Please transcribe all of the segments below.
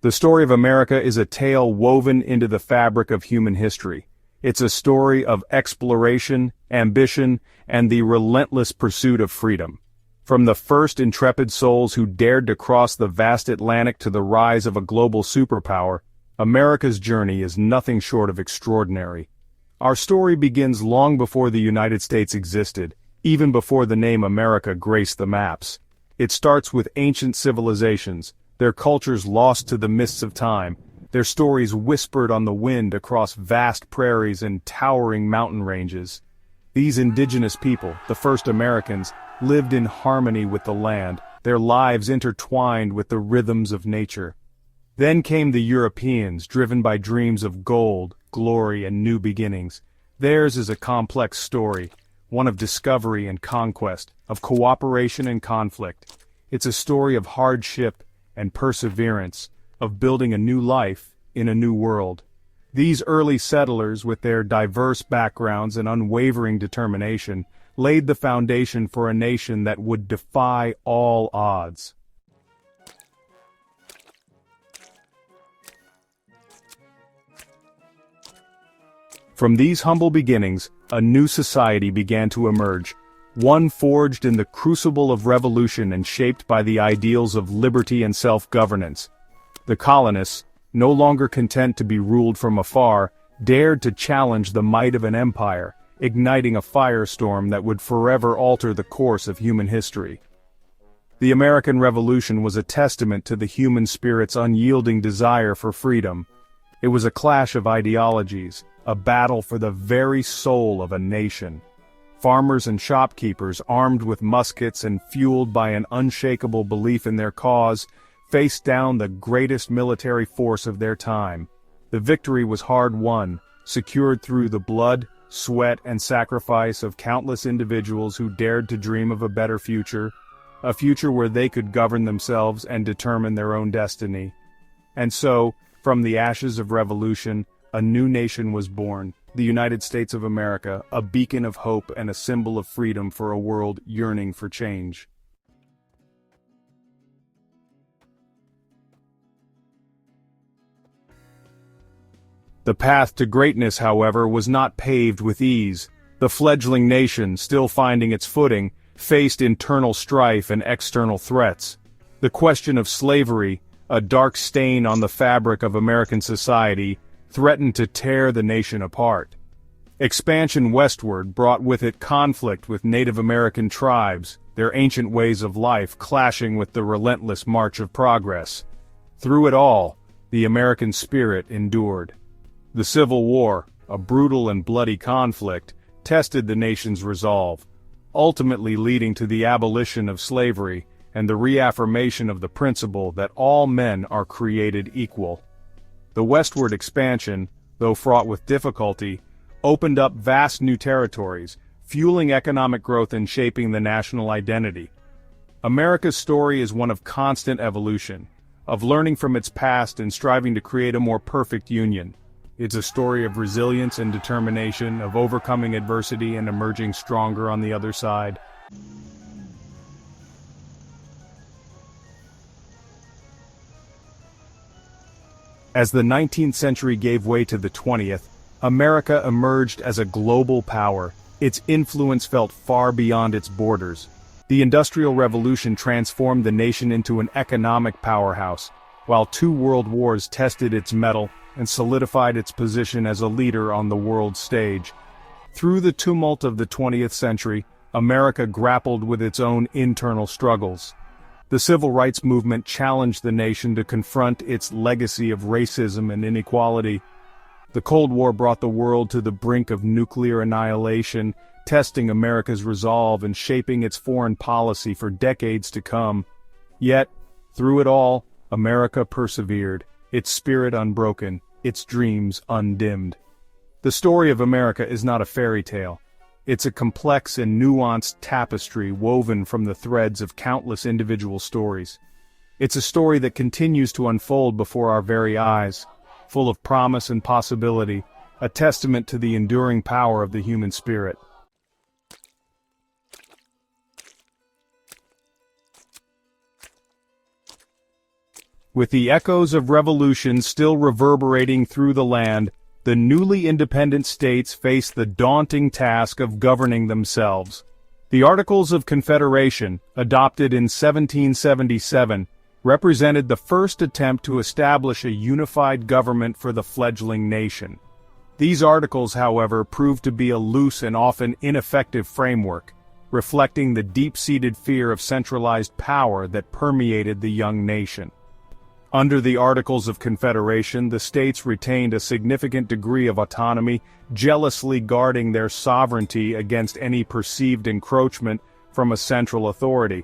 The story of America is a tale woven into the fabric of human history. It's a story of exploration, ambition, and the relentless pursuit of freedom. From the first intrepid souls who dared to cross the vast Atlantic to the rise of a global superpower, America's journey is nothing short of extraordinary. Our story begins long before the United States existed, even before the name America graced the maps. It starts with ancient civilizations, their cultures lost to the mists of time, their stories whispered on the wind across vast prairies and towering mountain ranges. These indigenous people, the first Americans, lived in harmony with the land, their lives intertwined with the rhythms of nature. Then came the Europeans, driven by dreams of gold, glory, and new beginnings. Theirs is a complex story, one of discovery and conquest, of cooperation and conflict. It's a story of hardship and perseverance, of building a new life in a new world. These early settlers, with their diverse backgrounds and unwavering determination, laid the foundation for a nation that would defy all odds. From these humble beginnings, a new society began to emerge, one forged in the crucible of revolution and shaped by the ideals of liberty and self-governance. The colonists, no longer content to be ruled from afar, dared to challenge the might of an empire, igniting a firestorm that would forever alter the course of human history. The American Revolution was a testament to the human spirit's unyielding desire for freedom. It was a clash of ideologies, a battle for the very soul of a nation. Farmers and shopkeepers, armed with muskets and fueled by an unshakable belief in their cause, faced down the greatest military force of their time. The victory was hard-won, secured through the blood, sweat, and sacrifice of countless individuals who dared to dream of a better future, a future where they could govern themselves and determine their own destiny. And so, from the ashes of revolution, a new nation was born, the United States of America, a beacon of hope and a symbol of freedom for a world yearning for change. The path to greatness, however, was not paved with ease. The fledgling nation, still finding its footing, faced internal strife and external threats. The question of slavery, a dark stain on the fabric of American society, threatened to tear the nation apart. Expansion westward brought with it conflict with Native American tribes, their ancient ways of life clashing with the relentless march of progress. Through it all, the American spirit endured. The Civil War, a brutal and bloody conflict, tested the nation's resolve, ultimately leading to the abolition of slavery and the reaffirmation of the principle that all men are created equal. The westward expansion, though fraught with difficulty, opened up vast new territories, fueling economic growth and shaping the national identity. America's story is one of constant evolution, of learning from its past and striving to create a more perfect union. It's a story of resilience and determination, of overcoming adversity and emerging stronger on the other side. As the 19th century gave way to the 20th, America emerged as a global power. Its influence felt far beyond its borders. The Industrial Revolution transformed the nation into an economic powerhouse, while 2 world wars tested its mettle and solidified its position as a leader on the world stage. Through the tumult of the 20th century, America grappled with its own internal struggles. The civil rights movement challenged the nation to confront its legacy of racism and inequality. The Cold War brought the world to the brink of nuclear annihilation, testing America's resolve and shaping its foreign policy for decades to come. Yet, through it all, America persevered, its spirit unbroken, its dreams undimmed. The story of America is not a fairy tale. It's a complex and nuanced tapestry woven from the threads of countless individual stories. It's a story that continues to unfold before our very eyes, full of promise and possibility, a testament to the enduring power of the human spirit. With the echoes of revolution still reverberating through the land, the newly independent states faced the daunting task of governing themselves. The Articles of Confederation, adopted in 1777, represented the first attempt to establish a unified government for the fledgling nation. These articles, however, proved to be a loose and often ineffective framework, reflecting the deep-seated fear of centralized power that permeated the young nation. Under the Articles of Confederation, the states retained a significant degree of autonomy, jealously guarding their sovereignty against any perceived encroachment from a central authority.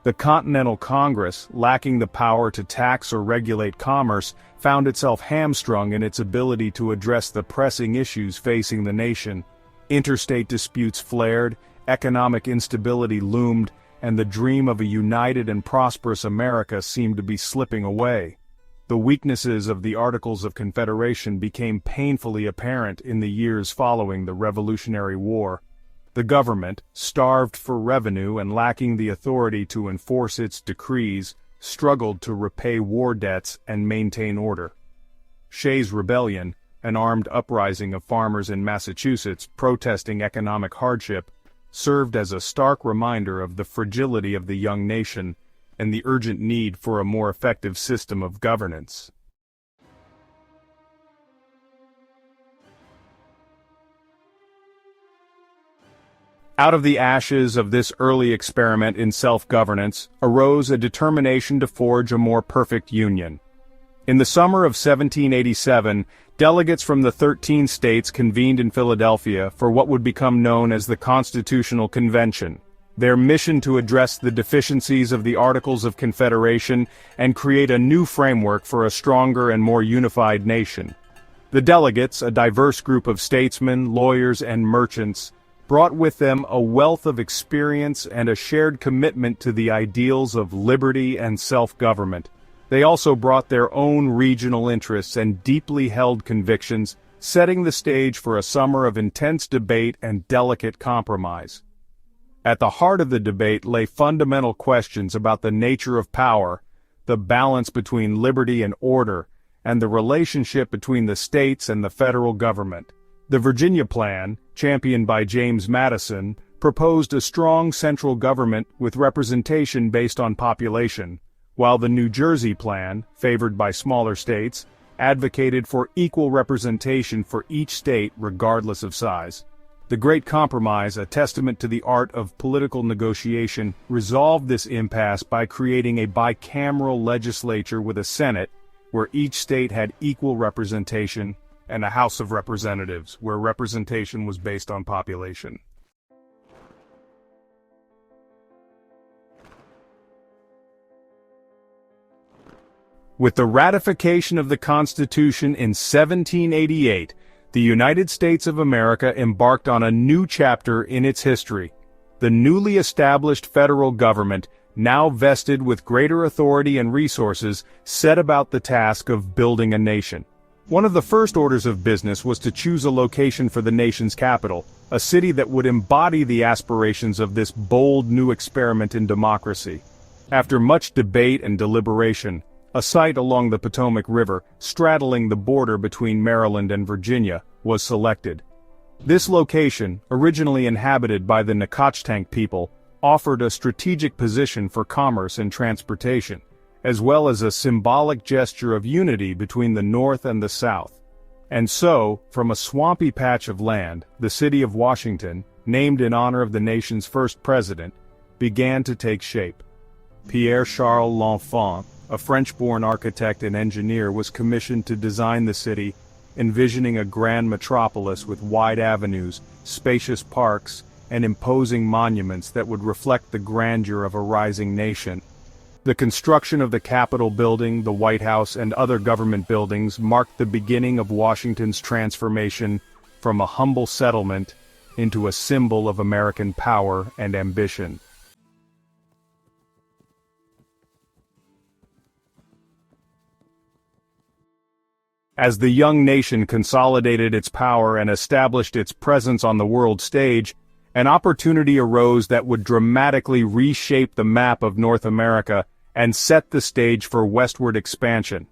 The Continental Congress, lacking the power to tax or regulate commerce, found itself hamstrung in its ability to address the pressing issues facing the nation. Interstate disputes flared, economic instability loomed, and the dream of a united and prosperous America seemed to be slipping away. The weaknesses of the Articles of Confederation became painfully apparent in the years following the Revolutionary War. The government, starved for revenue and lacking the authority to enforce its decrees, struggled to repay war debts and maintain order. Shays' Rebellion, an armed uprising of farmers in Massachusetts protesting economic hardship, served as a stark reminder of the fragility of the young nation and the urgent need for a more effective system of governance. Out of the ashes of this early experiment in self-governance arose a determination to forge a more perfect union. In the summer of 1787, delegates from the 13 states convened in Philadelphia for what would become known as the Constitutional Convention, their mission to address the deficiencies of the Articles of Confederation and create a new framework for a stronger and more unified nation. The delegates, a diverse group of statesmen, lawyers, and merchants, brought with them a wealth of experience and a shared commitment to the ideals of liberty and self-government. They also brought their own regional interests and deeply held convictions, setting the stage for a summer of intense debate and delicate compromise. At the heart of the debate lay fundamental questions about the nature of power, the balance between liberty and order, and the relationship between the states and the federal government. The Virginia Plan, championed by James Madison, proposed a strong central government with representation based on population, while the New Jersey Plan, favored by smaller states, advocated for equal representation for each state regardless of size. The Great Compromise, a testament to the art of political negotiation, resolved this impasse by creating a bicameral legislature with a Senate, where each state had equal representation, and a House of Representatives, where representation was based on population. With the ratification of the Constitution in 1788, the United States of America embarked on a new chapter in its history. The newly established federal government, now vested with greater authority and resources, set about the task of building a nation. One of the first orders of business was to choose a location for the nation's capital, a city that would embody the aspirations of this bold new experiment in democracy. After much debate and deliberation, a site along the Potomac River, straddling the border between Maryland and Virginia, was selected. This location, originally inhabited by the Nacotchtank people, offered a strategic position for commerce and transportation, as well as a symbolic gesture of unity between the North and the South. And so, from a swampy patch of land, the city of Washington, named in honor of the nation's first president, began to take shape. Pierre-Charles L'Enfant, a French-born architect and engineer, was commissioned to design the city, envisioning a grand metropolis with wide avenues, spacious parks, and imposing monuments that would reflect the grandeur of a rising nation. The construction of the Capitol building, the White House, and other government buildings marked the beginning of Washington's transformation from a humble settlement into a symbol of American power and ambition. As the young nation consolidated its power and established its presence on the world stage, an opportunity arose that would dramatically reshape the map of North America and set the stage for westward expansion.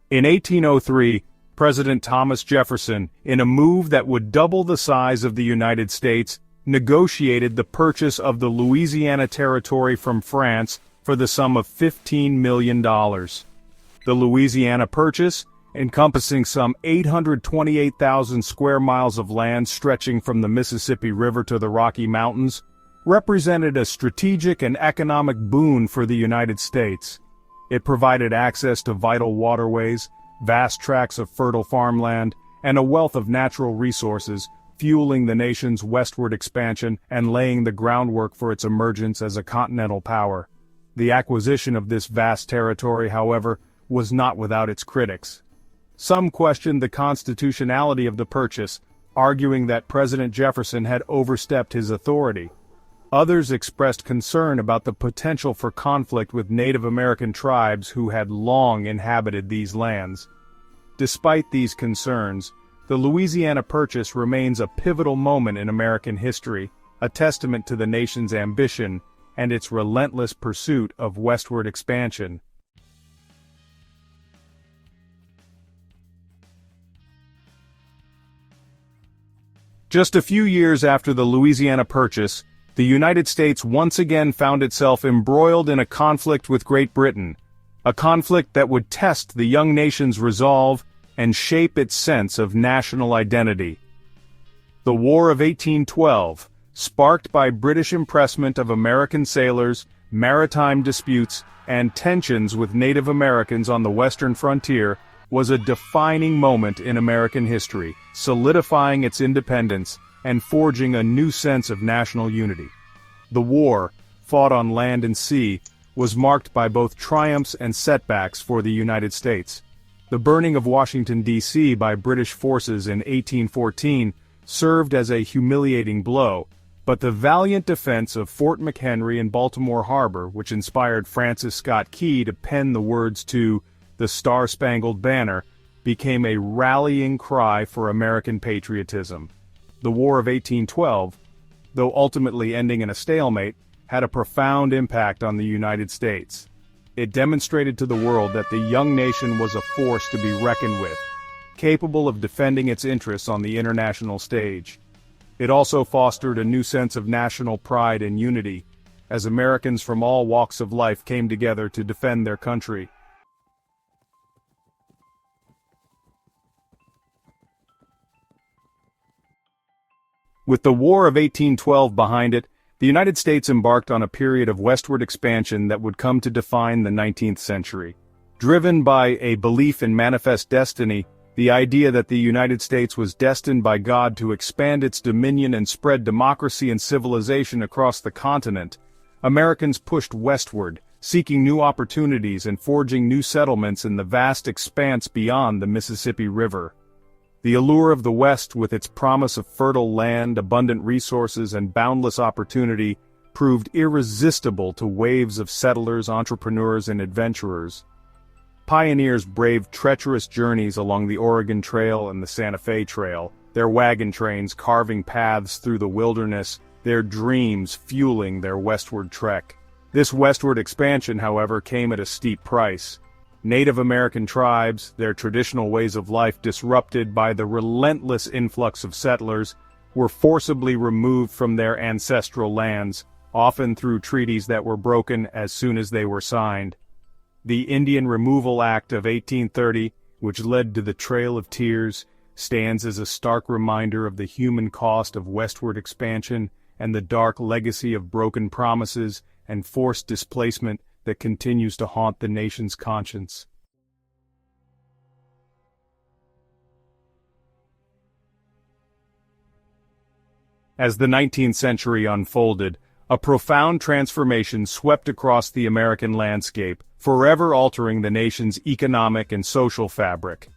In 1803, President Thomas Jefferson, in a move that would double the size of the United States, negotiated the purchase of the Louisiana Territory from France for the sum of $15 million. The Louisiana Purchase, encompassing some 828,000 square miles of land stretching from the Mississippi River to the Rocky Mountains, represented a strategic and economic boon for the United States. It provided access to vital waterways, vast tracts of fertile farmland, and a wealth of natural resources, fueling the nation's westward expansion and laying the groundwork for its emergence as a continental power. The acquisition of this vast territory, however, was not without its critics. Some questioned the constitutionality of the purchase, arguing that President Jefferson had overstepped his authority. Others expressed concern about the potential for conflict with Native American tribes who had long inhabited these lands. Despite these concerns, the Louisiana Purchase remains a pivotal moment in American history, a testament to the nation's ambition and its relentless pursuit of westward expansion. Just a few years after the Louisiana Purchase, the United States once again found itself embroiled in a conflict with Great Britain, a conflict that would test the young nation's resolve and shape its sense of national identity. The War of 1812, sparked by British impressment of American sailors, maritime disputes, and tensions with Native Americans on the western frontier, was a defining moment in American history, solidifying its independence and forging a new sense of national unity. The war, fought on land and sea, was marked by both triumphs and setbacks for the United States. The burning of Washington, D.C. by British forces in 1814 served as a humiliating blow, but the valiant defense of Fort McHenry in Baltimore Harbor, which inspired Francis Scott Key to pen the words to "The Star-Spangled Banner," became a rallying cry for American patriotism. The War of 1812, though ultimately ending in a stalemate, had a profound impact on the United States. It demonstrated to the world that the young nation was a force to be reckoned with, capable of defending its interests on the international stage. It also fostered a new sense of national pride and unity, as Americans from all walks of life came together to defend their country. With the War of 1812 behind it, the United States embarked on a period of westward expansion that would come to define the 19th century. Driven by a belief in manifest destiny, the idea that the United States was destined by God to expand its dominion and spread democracy and civilization across the continent, Americans pushed westward, seeking new opportunities and forging new settlements in the vast expanse beyond the Mississippi River. The allure of the West, with its promise of fertile land, abundant resources, and boundless opportunity, proved irresistible to waves of settlers, entrepreneurs, and adventurers. Pioneers braved treacherous journeys along the Oregon Trail and the Santa Fe Trail, their wagon trains carving paths through the wilderness, their dreams fueling their westward trek. This westward expansion, however, came at a steep price. Native American tribes, their traditional ways of life disrupted by the relentless influx of settlers, were forcibly removed from their ancestral lands, often through treaties that were broken as soon as they were signed. The Indian Removal Act of 1830, which led to the Trail of Tears, stands as a stark reminder of the human cost of westward expansion and the dark legacy of broken promises and forced displacement that continues to haunt the nation's conscience. As the 19th century unfolded, a profound transformation swept across the American landscape, forever altering the nation's economic and social fabric.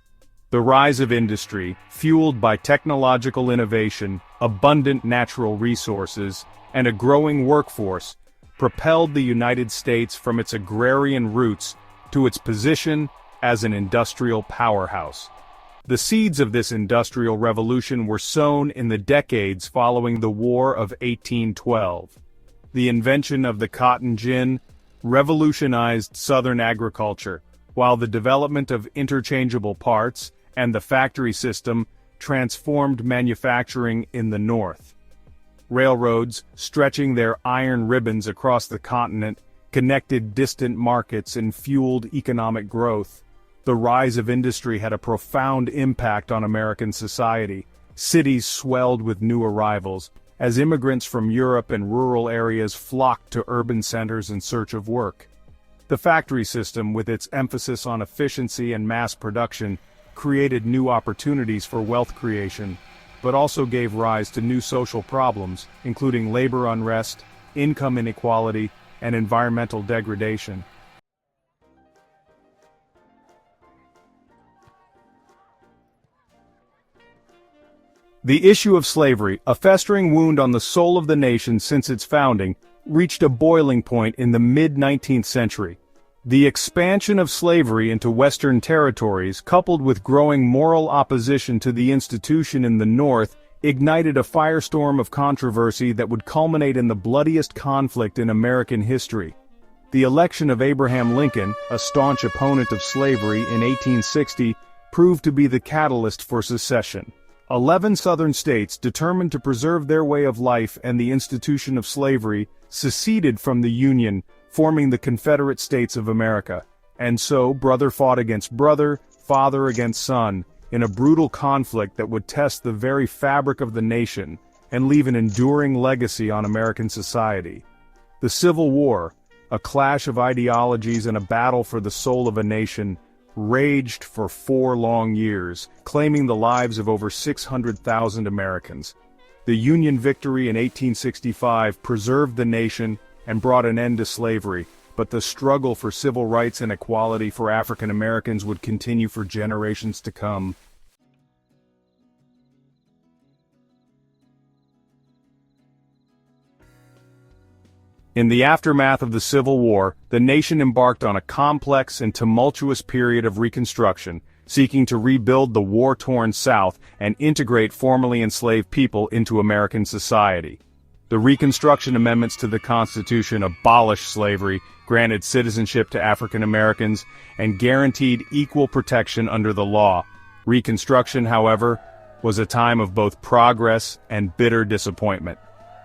The rise of industry, fueled by technological innovation, abundant natural resources, and a growing workforce, propelled the United States from its agrarian roots to its position as an industrial powerhouse. The seeds of this industrial revolution were sown in the decades following the War of 1812. The invention of the cotton gin, revolutionized Southern agriculture, while the development of interchangeable parts and the factory system transformed manufacturing in the North. Railroads, stretching their iron ribbons across the continent, connected distant markets and fueled economic growth. The rise of industry had a profound impact on American society. Cities swelled with new arrivals, as immigrants from Europe and rural areas flocked to urban centers in search of work. The factory system, with its emphasis on efficiency and mass production, created new opportunities for wealth creation, but also gave rise to new social problems, including labor unrest, income inequality, and environmental degradation. The issue of slavery, a festering wound on the soul of the nation since its founding, reached a boiling point in the mid-19th century. The expansion of slavery into Western territories, coupled with growing moral opposition to the institution in the North, ignited a firestorm of controversy that would culminate in the bloodiest conflict in American history. The election of Abraham Lincoln, a staunch opponent of slavery in 1860, proved to be the catalyst for secession. 11 Southern states, determined to preserve their way of life and the institution of slavery, seceded from the Union, forming the Confederate States of America. And so, brother fought against brother, father against son, in a brutal conflict that would test the very fabric of the nation and leave an enduring legacy on American society. The Civil War, a clash of ideologies and a battle for the soul of a nation, raged for 4 long years, claiming the lives of over 600,000 Americans. The Union victory in 1865 preserved the nation and brought an end to slavery, but the struggle for civil rights and equality for African Americans would continue for generations to come. In the aftermath of the Civil War, the nation embarked on a complex and tumultuous period of Reconstruction, seeking to rebuild the war-torn South and integrate formerly enslaved people into American society. The Reconstruction amendments to the Constitution abolished slavery, granted citizenship to African Americans, and guaranteed equal protection under the law. Reconstruction, however, was a time of both progress and bitter disappointment.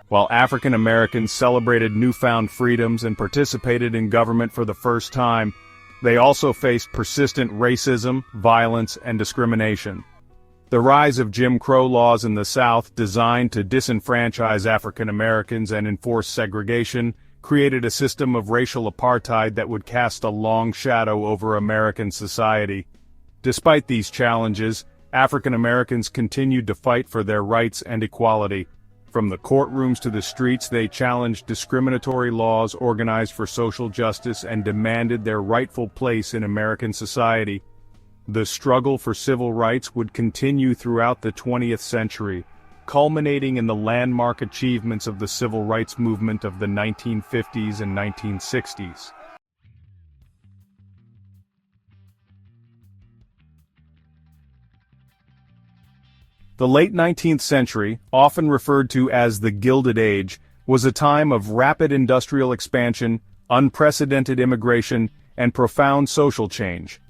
While African Americans celebrated newfound freedoms and participated in government for the first time, they also faced persistent racism, violence, and discrimination. The rise of Jim Crow laws in the South, designed to disenfranchise African Americans and enforce segregation, created a system of racial apartheid that would cast a long shadow over American society. Despite these challenges, African Americans continued to fight for their rights and equality. From the courtrooms to the streets, they challenged discriminatory laws, organized for social justice, and demanded their rightful place in American society. The struggle for civil rights would continue throughout the 20th century, culminating in the landmark achievements of the civil rights movement of the 1950s and 1960s. The late 19th century, often referred to as the Gilded Age, was a time of rapid industrial expansion, unprecedented immigration, and profound social change.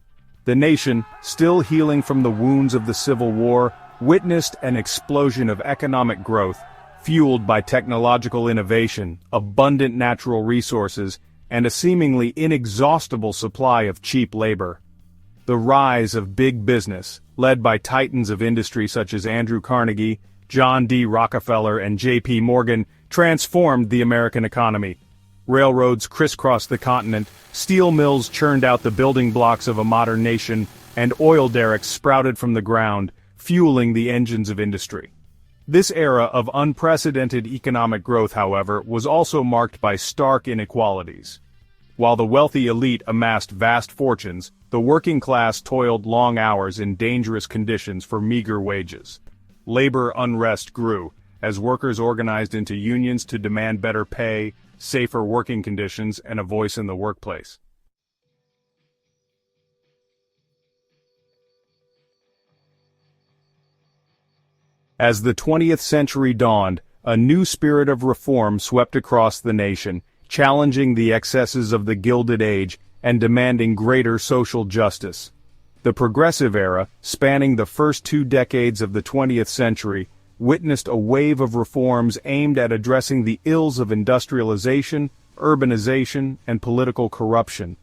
The nation, still healing from the wounds of the Civil War, witnessed an explosion of economic growth, fueled by technological innovation, abundant natural resources, and a seemingly inexhaustible supply of cheap labor. The rise of big business, led by titans of industry such as Andrew Carnegie, John D. Rockefeller, and J.P. Morgan, transformed the American economy. Railroads crisscrossed the continent, steel mills churned out the building blocks of a modern nation, and oil derricks sprouted from the ground, fueling the engines of industry. This era of unprecedented economic growth, however, was also marked by stark inequalities. While the wealthy elite amassed vast fortunes, the working class toiled long hours in dangerous conditions for meager wages. Labor unrest grew, as workers organized into unions to demand better pay, safer working conditions, and a voice in the workplace. As the 20th century dawned, a new spirit of reform swept across the nation, challenging the excesses of the Gilded Age and demanding greater social justice. The Progressive Era, spanning the first 2 decades of the 20th century, witnessed a wave of reforms aimed at addressing the ills of industrialization, urbanization, and political corruption.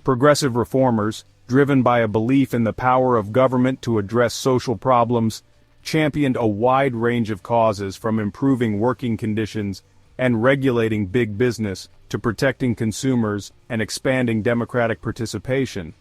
Progressive reformers, driven by a belief in the power of government to address social problems, championed a wide range of causes from improving working conditions and regulating big business to protecting consumers and expanding democratic participation.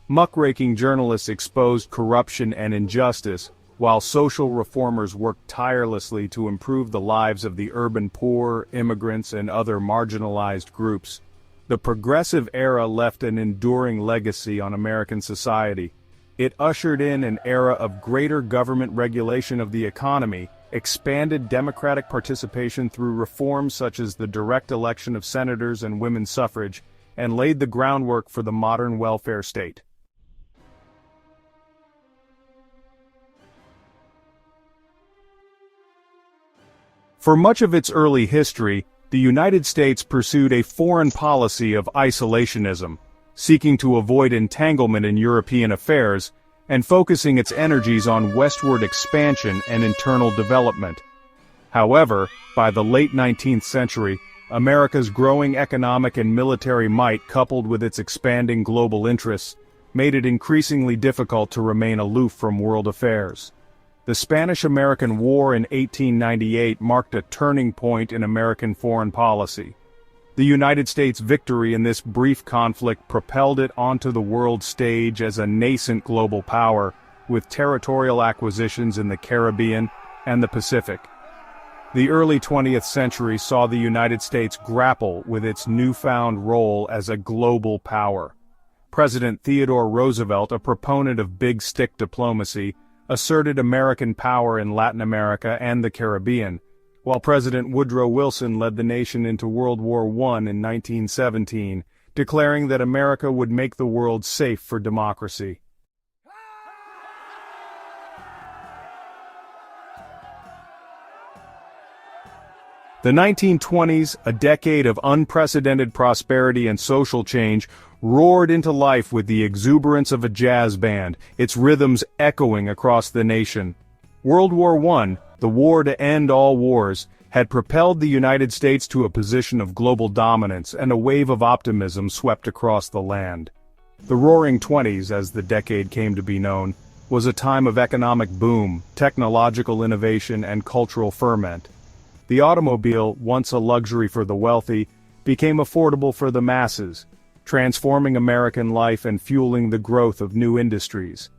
Muckraking journalists exposed corruption and injustice, while social reformers worked tirelessly to improve the lives of the urban poor, immigrants, and other marginalized groups. The Progressive Era left an enduring legacy on American society. It ushered in an era of greater government regulation of the economy, expanded democratic participation through reforms such as the direct election of senators and women's suffrage, and laid the groundwork for the modern welfare state. For much of its early history, the United States pursued a foreign policy of isolationism, seeking to avoid entanglement in European affairs, and focusing its energies on westward expansion and internal development. However, by the late 19th century, America's growing economic and military might, coupled with its expanding global interests, made it increasingly difficult to remain aloof from world affairs. The Spanish-American War in 1898 marked a turning point in American foreign policy. The United States' victory in this brief conflict propelled it onto the world stage as a nascent global power, with territorial acquisitions in the Caribbean and the Pacific. The early 20th century saw the United States grapple with its newfound role as a global power. President Theodore Roosevelt, a proponent of big stick diplomacy, asserted American power in Latin America and the Caribbean, while President Woodrow Wilson led the nation into World War I in 1917, declaring that America would make the world safe for democracy. The 1920s, a decade of unprecedented prosperity and social change, roared into life with the exuberance of a jazz band, its rhythms echoing across the nation. World War I, the war to end all wars, had propelled the United States to a position of global dominance, and a wave of optimism swept across the land. The Roaring Twenties, as the decade came to be known, was a time of economic boom, technological innovation, and cultural ferment. The automobile, once a luxury for the wealthy, became affordable for the masses, transforming American life and fueling the growth of new industries.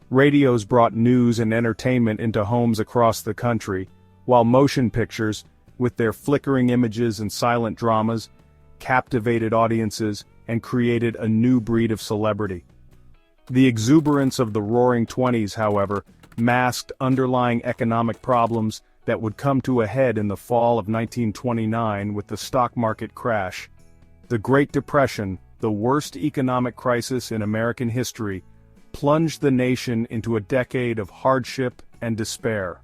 Radios brought news and entertainment into homes across the country, while motion pictures, with their flickering images and silent dramas, captivated audiences and created a new breed of celebrity. The exuberance of the Roaring Twenties, however, masked underlying economic problems that would come to a head in the fall of 1929 with the stock market crash. The Great Depression, the worst economic crisis in American history, plunged the nation into a decade of hardship and despair.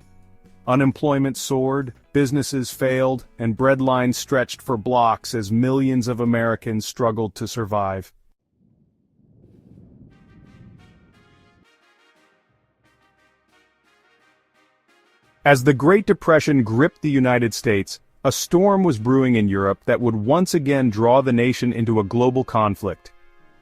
Unemployment soared, businesses failed, and breadlines stretched for blocks as millions of Americans struggled to survive. As the Great Depression gripped the United States, a storm was brewing in Europe that would once again draw the nation into a global conflict.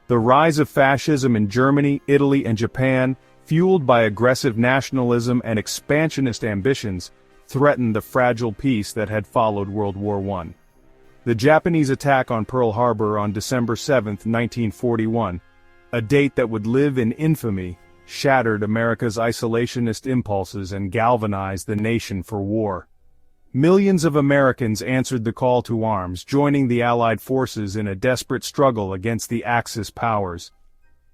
The rise of fascism in Germany, Italy, and Japan, fueled by aggressive nationalism and expansionist ambitions, threatened the fragile peace that had followed World War I. The Japanese attack on Pearl Harbor on December 7, 1941, a date that would live in infamy, shattered America's isolationist impulses and galvanized the nation for war. Millions of Americans answered the call to arms, joining the Allied forces in a desperate struggle against the Axis powers.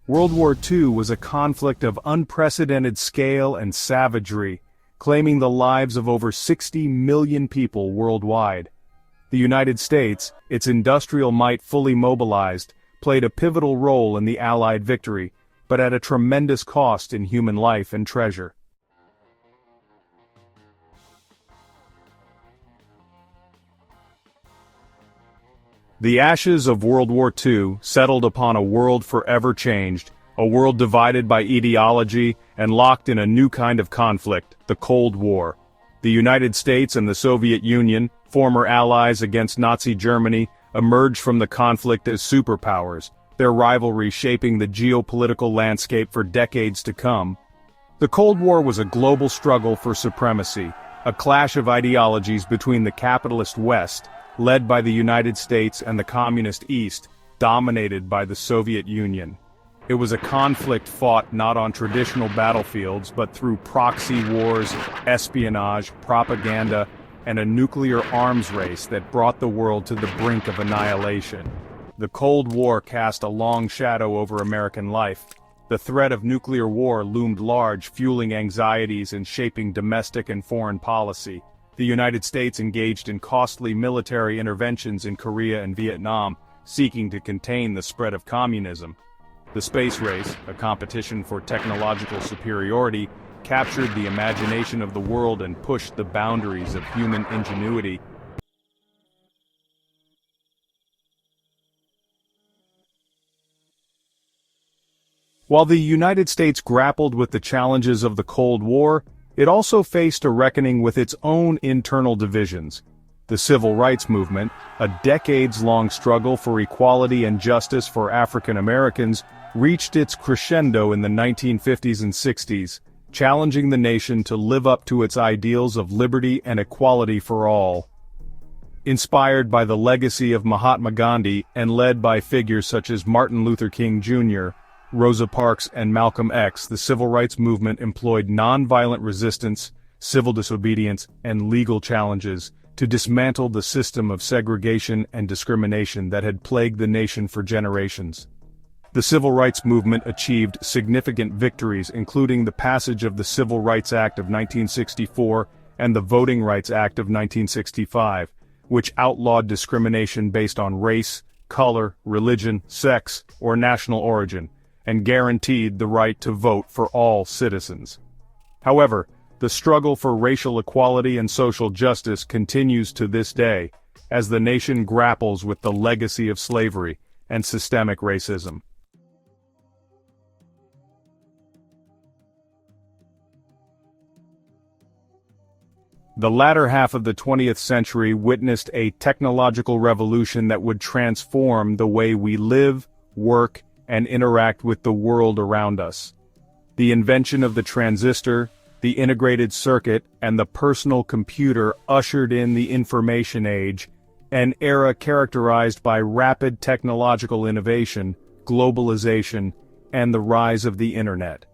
World War II was a conflict of unprecedented scale and savagery, claiming the lives of over 60 million people worldwide. The United States, its industrial might fully mobilized, played a pivotal role in the Allied victory, but at a tremendous cost in human life and treasure. The ashes of World War II settled upon a world forever changed, a world divided by ideology and locked in a new kind of conflict, the Cold War. The United States and the Soviet Union, former allies against Nazi Germany, emerged from the conflict as superpowers, their rivalry shaping the geopolitical landscape for decades to come. The Cold War was a global struggle for supremacy, a clash of ideologies between the capitalist West, led by the United States, and the Communist East, dominated by the Soviet Union. It was a conflict fought not on traditional battlefields but through proxy wars, espionage, propaganda, and a nuclear arms race that brought the world to the brink of annihilation. The Cold War cast a long shadow over American life. The threat of nuclear war loomed large, fueling anxieties and shaping domestic and foreign policy. The United States engaged in costly military interventions in Korea and Vietnam, seeking to contain the spread of communism. The space race, a competition for technological superiority, captured the imagination of the world and pushed the boundaries of human ingenuity. While the United States grappled with the challenges of the Cold War, it also faced a reckoning with its own internal divisions. The Civil Rights Movement, a decades-long struggle for equality and justice for African Americans, reached its crescendo in the 1950s and 60s, challenging the nation to live up to its ideals of liberty and equality for all. Inspired by the legacy of Mahatma Gandhi and led by figures such as Martin Luther King Jr., Rosa Parks, and Malcolm X, the civil rights movement employed nonviolent resistance, civil disobedience, and legal challenges to dismantle the system of segregation and discrimination that had plagued the nation for generations. The civil rights movement achieved significant victories, including the passage of the Civil Rights Act of 1964 and the Voting Rights Act of 1965, which outlawed discrimination based on race, color, religion, sex, or national origin, and guaranteed the right to vote for all citizens. However, the struggle for racial equality and social justice continues to this day, as the nation grapples with the legacy of slavery and systemic racism. The latter half of the 20th century witnessed a technological revolution that would transform the way we live, work, and interact with the world around us. The invention of the transistor, the integrated circuit, and the personal computer ushered in the information age, an era characterized by rapid technological innovation, globalization, and the rise of the Internet.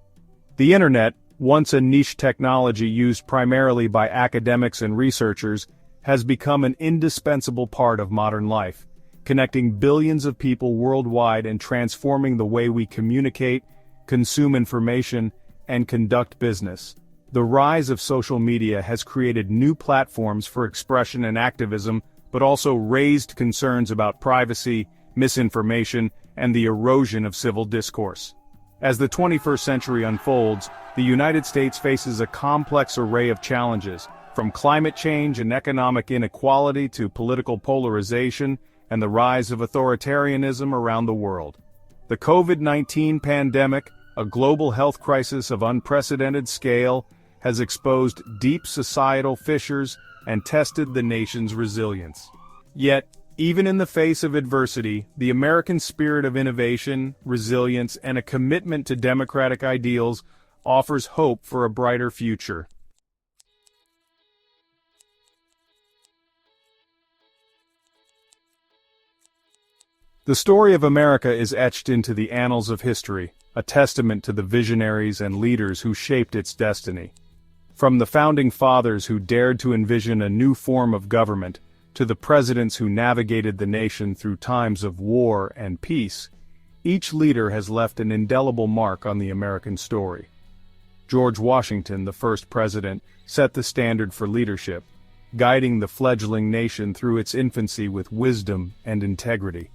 The Internet, once a niche technology used primarily by academics and researchers, has become an indispensable part of modern life, connecting billions of people worldwide and transforming the way we communicate, consume information, and conduct business. The rise of social media has created new platforms for expression and activism, but also raised concerns about privacy, misinformation, and the erosion of civil discourse. As the 21st century unfolds, the United States faces a complex array of challenges, from climate change and economic inequality to political polarization and the rise of authoritarianism around the world. The COVID-19 pandemic, a global health crisis of unprecedented scale, has exposed deep societal fissures and tested the nation's resilience. Yet, even in the face of adversity, the American spirit of innovation, resilience, and a commitment to democratic ideals offers hope for a brighter future. The story of America is etched into the annals of history, a testament to the visionaries and leaders who shaped its destiny. From the founding fathers who dared to envision a new form of government, to the presidents who navigated the nation through times of war and peace, each leader has left an indelible mark on the American story. George Washington, the first president, set the standard for leadership, guiding the fledgling nation through its infancy with wisdom and integrity.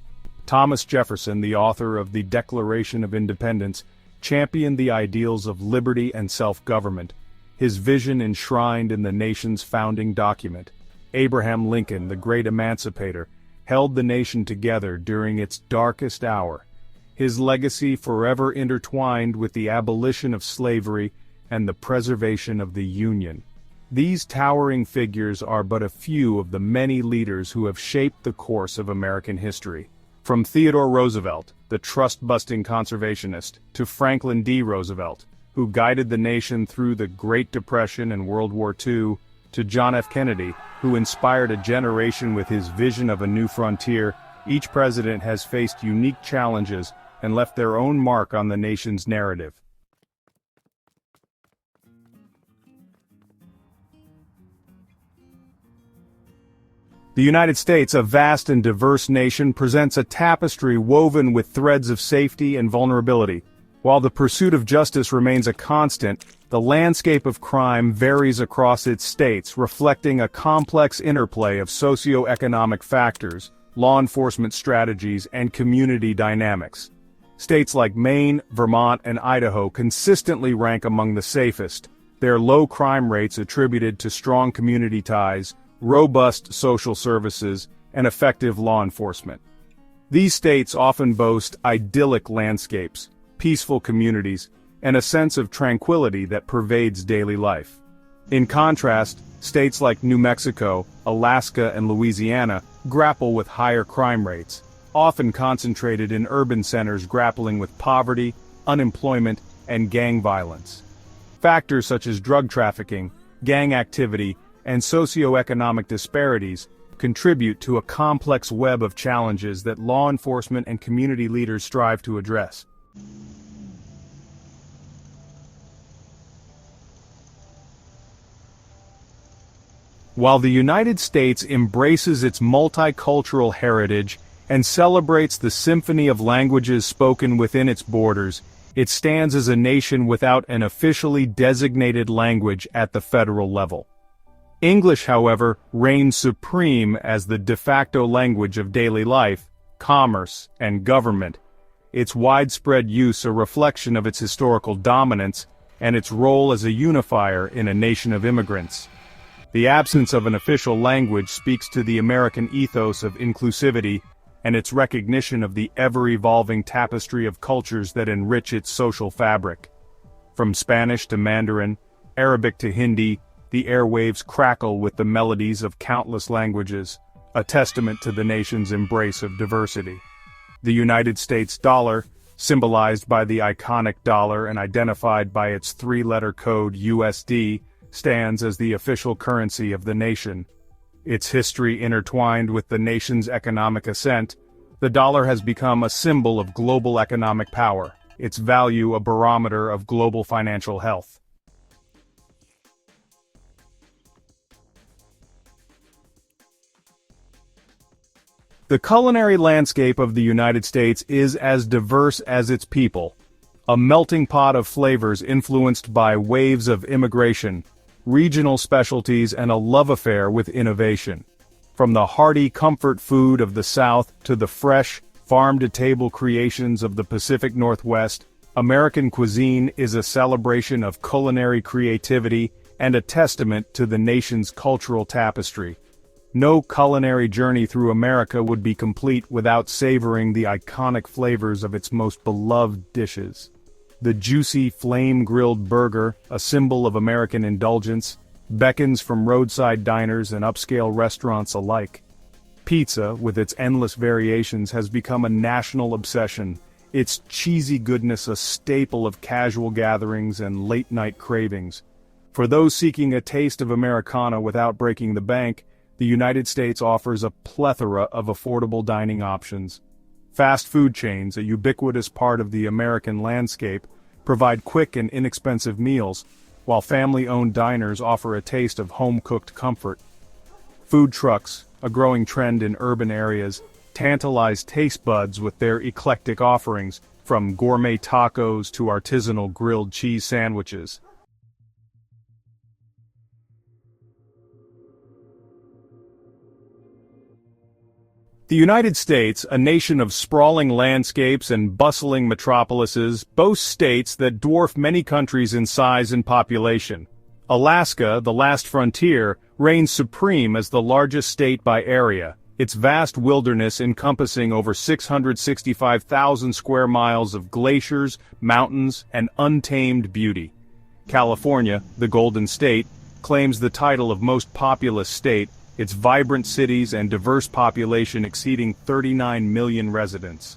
Thomas Jefferson, the author of the Declaration of Independence, championed the ideals of liberty and self-government, his vision enshrined in the nation's founding document. Abraham Lincoln, the great emancipator, held the nation together during its darkest hour, his legacy forever intertwined with the abolition of slavery and the preservation of the Union. These towering figures are but a few of the many leaders who have shaped the course of American history. From Theodore Roosevelt, the trust-busting conservationist, to Franklin D. Roosevelt, who guided the nation through the Great Depression and World War II, to John F. Kennedy, who inspired a generation with his vision of a new frontier, each president has faced unique challenges and left their own mark on the nation's narrative. The United States, a vast and diverse nation, presents a tapestry woven with threads of safety and vulnerability. While the pursuit of justice remains a constant, the landscape of crime varies across its states, reflecting a complex interplay of socio-economic factors, law enforcement strategies, and community dynamics. States like Maine, Vermont, and Idaho consistently rank among the safest, their low crime rates attributed to strong community ties, robust social services, and effective law enforcement. These states often boast idyllic landscapes, peaceful communities, and a sense of tranquility that pervades daily life. In contrast, states like New Mexico, Alaska, and Louisiana grapple with higher crime rates, often concentrated in urban centers grappling with poverty, unemployment, and gang violence. Factors such as drug trafficking, gang activity, and socioeconomic disparities contribute to a complex web of challenges that law enforcement and community leaders strive to address. While the United States embraces its multicultural heritage and celebrates the symphony of languages spoken within its borders, it stands as a nation without an officially designated language at the federal level. English, however, reigns supreme as the de facto language of daily life, commerce, and government, its widespread use a reflection of its historical dominance and its role as a unifier in a nation of immigrants. The absence of an official language speaks to the American ethos of inclusivity and its recognition of the ever-evolving tapestry of cultures that enrich its social fabric. From Spanish to Mandarin, Arabic to Hindi, the airwaves crackle with the melodies of countless languages, a testament to the nation's embrace of diversity. The United States dollar, symbolized by the iconic dollar and identified by its three-letter code USD, stands as the official currency of the nation. Its history intertwined with the nation's economic ascent, the dollar has become a symbol of global economic power, its value a barometer of global financial health. The culinary landscape of the United States is as diverse as its people, a melting pot of flavors influenced by waves of immigration, regional specialties, and a love affair with innovation. From the hearty comfort food of the South to the fresh, farm-to-table creations of the Pacific Northwest, American cuisine is a celebration of culinary creativity and a testament to the nation's cultural tapestry. No culinary journey through America would be complete without savoring the iconic flavors of its most beloved dishes. The juicy flame-grilled burger, a symbol of American indulgence, beckons from roadside diners and upscale restaurants alike. Pizza, with its endless variations, has become a national obsession, its cheesy goodness a staple of casual gatherings and late-night cravings. For those seeking a taste of Americana without breaking the bank, the United States offers a plethora of affordable dining options. Fast food chains, a ubiquitous part of the American landscape, provide quick and inexpensive meals, while family-owned diners offer a taste of home-cooked comfort. Food trucks, a growing trend in urban areas, tantalize taste buds with their eclectic offerings, from gourmet tacos to artisanal grilled cheese sandwiches. The United States, a nation of sprawling landscapes and bustling metropolises, boasts states that dwarf many countries in size and population. Alaska, the last frontier, reigns supreme as the largest state by area, its vast wilderness encompassing over 665,000 square miles of glaciers, mountains, and untamed beauty. California, the Golden State, claims the title of most populous state, its vibrant cities and diverse population exceeding 39 million residents.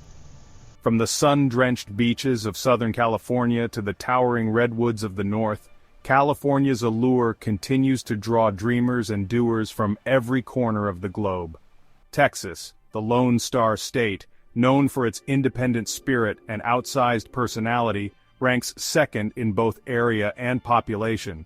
From the sun-drenched beaches of Southern California to the towering redwoods of the North, California's allure continues to draw dreamers and doers from every corner of the globe. Texas, the Lone Star State, known for its independent spirit and outsized personality, ranks second in both area and population.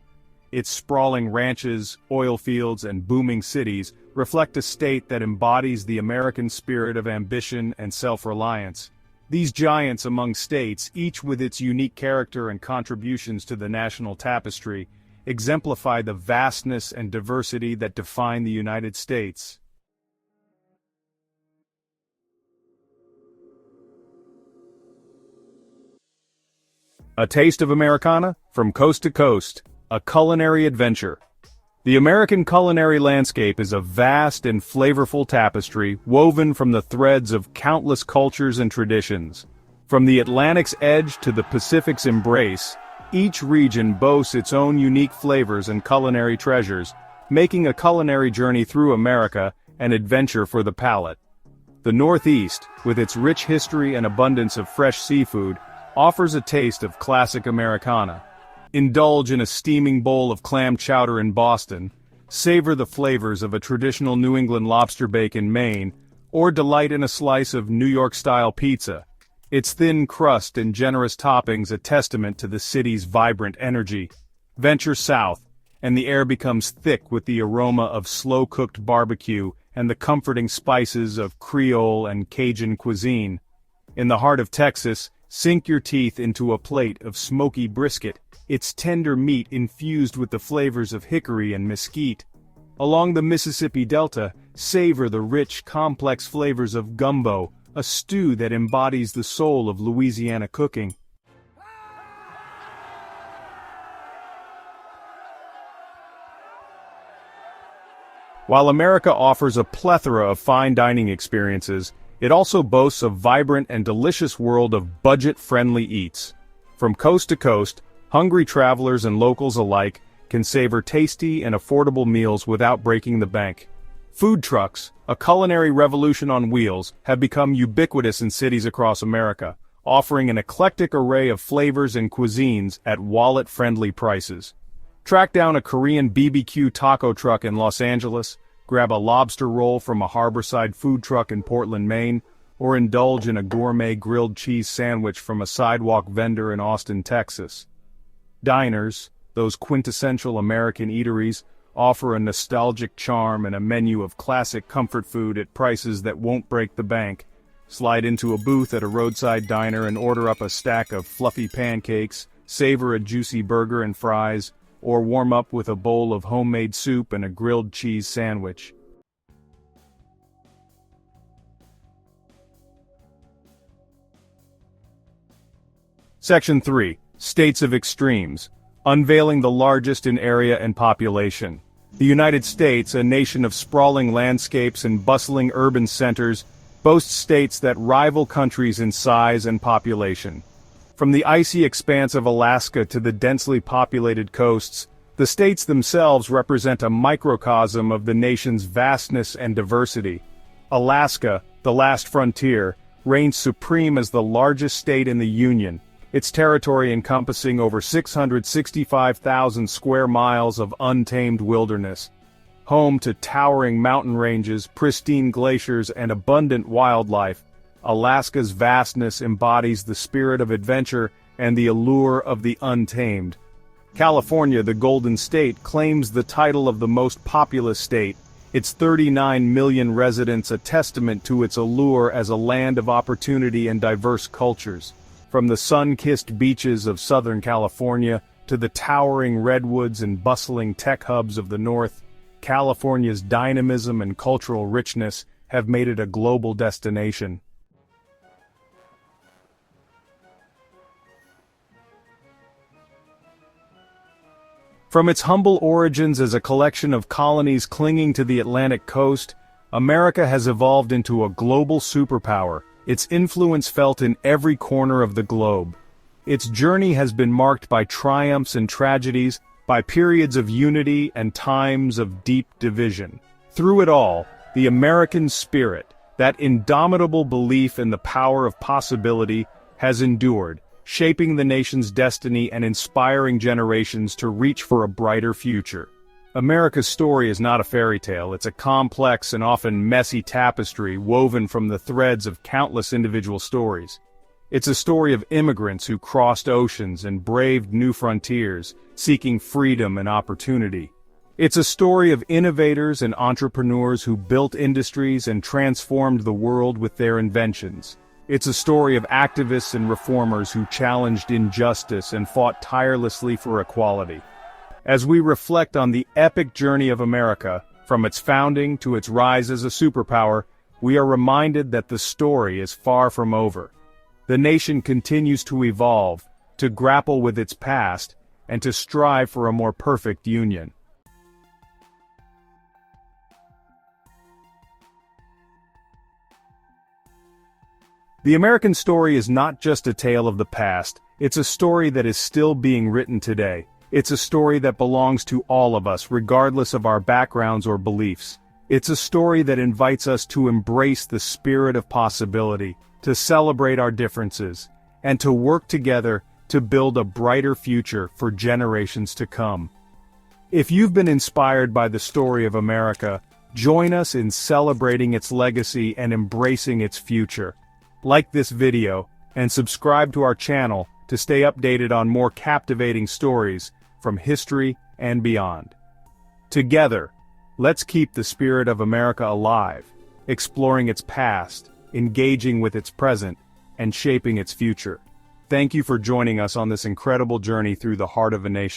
Its sprawling ranches, oil fields, and booming cities reflect a state that embodies the American spirit of ambition and self-reliance. These giants among states, each with its unique character and contributions to the national tapestry, exemplify the vastness and diversity that define the United States. A taste of Americana, from coast to coast, a culinary adventure. The American culinary landscape is a vast and flavorful tapestry woven from the threads of countless cultures and traditions. From the Atlantic's edge to the Pacific's embrace, each region boasts its own unique flavors and culinary treasures, making a culinary journey through America an adventure for the palate. The Northeast, with its rich history and abundance of fresh seafood, offers a taste of classic Americana. Indulge in a steaming bowl of clam chowder in Boston, savor the flavors of a traditional New England lobster bake in Maine, or delight in a slice of New York-style pizza, its thin crust and generous toppings a testament to the city's vibrant energy. Venture south, and the air becomes thick with the aroma of slow-cooked barbecue and the comforting spices of Creole and Cajun cuisine. In the heart of Texas, sink your teeth into a plate of smoky brisket, its tender meat infused with the flavors of hickory and mesquite. Along the Mississippi Delta, savor the rich, complex flavors of gumbo, a stew that embodies the soul of Louisiana cooking. While America offers a plethora of fine dining experiences, it also boasts a vibrant and delicious world of budget-friendly eats. From coast to coast, hungry travelers and locals alike can savor tasty and affordable meals without breaking the bank. Food trucks, a culinary revolution on wheels, have become ubiquitous in cities across America, offering an eclectic array of flavors and cuisines at wallet-friendly prices. Track down a Korean BBQ taco truck in Los Angeles, grab a lobster roll from a harborside food truck in Portland, Maine, or indulge in a gourmet grilled cheese sandwich from a sidewalk vendor in Austin, Texas. Diners, those quintessential American eateries, offer a nostalgic charm and a menu of classic comfort food at prices that won't break the bank. Slide into a booth at a roadside diner and order up a stack of fluffy pancakes, savor a juicy burger and fries, or warm up with a bowl of homemade soup and a grilled cheese sandwich. Section 3. States of Extremes. Unveiling the largest in area and population. The United States, a nation of sprawling landscapes and bustling urban centers, boasts states that rival countries in size and population. From the icy expanse of Alaska to the densely populated coasts, the states themselves represent a microcosm of the nation's vastness and diversity. Alaska, the last frontier, reigns supreme as the largest state in the Union, its territory encompassing over 665,000 square miles of untamed wilderness. Home to towering mountain ranges, pristine glaciers, and abundant wildlife, Alaska's vastness embodies the spirit of adventure and the allure of the untamed. California, the Golden State, claims the title of the most populous state, its 39 million residents a testament to its allure as a land of opportunity and diverse cultures. From the sun-kissed beaches of Southern California to the towering redwoods and bustling tech hubs of the North, California's dynamism and cultural richness have made it a global destination. From its humble origins as a collection of colonies clinging to the Atlantic coast, America has evolved into a global superpower, its influence felt in every corner of the globe. Its journey has been marked by triumphs and tragedies, by periods of unity and times of deep division. Through it all, the American spirit, that indomitable belief in the power of possibility, has endured, shaping the nation's destiny and inspiring generations to reach for a brighter future. America's story is not a fairy tale, it's a complex and often messy tapestry woven from the threads of countless individual stories. It's a story of immigrants who crossed oceans and braved new frontiers, seeking freedom and opportunity. It's a story of innovators and entrepreneurs who built industries and transformed the world with their inventions. It's a story of activists and reformers who challenged injustice and fought tirelessly for equality. As we reflect on the epic journey of America, from its founding to its rise as a superpower, we are reminded that the story is far from over. The nation continues to evolve, to grapple with its past, and to strive for a more perfect union. The American story is not just a tale of the past, it's a story that is still being written today. It's a story that belongs to all of us, regardless of our backgrounds or beliefs. It's a story that invites us to embrace the spirit of possibility, to celebrate our differences, and to work together to build a brighter future for generations to come. If you've been inspired by the story of America, join us in celebrating its legacy and embracing its future. Like this video, and subscribe to our channel to stay updated on more captivating stories from history and beyond. Together, let's keep the spirit of America alive, exploring its past, engaging with its present, and shaping its future. Thank you for joining us on this incredible journey through the heart of a nation.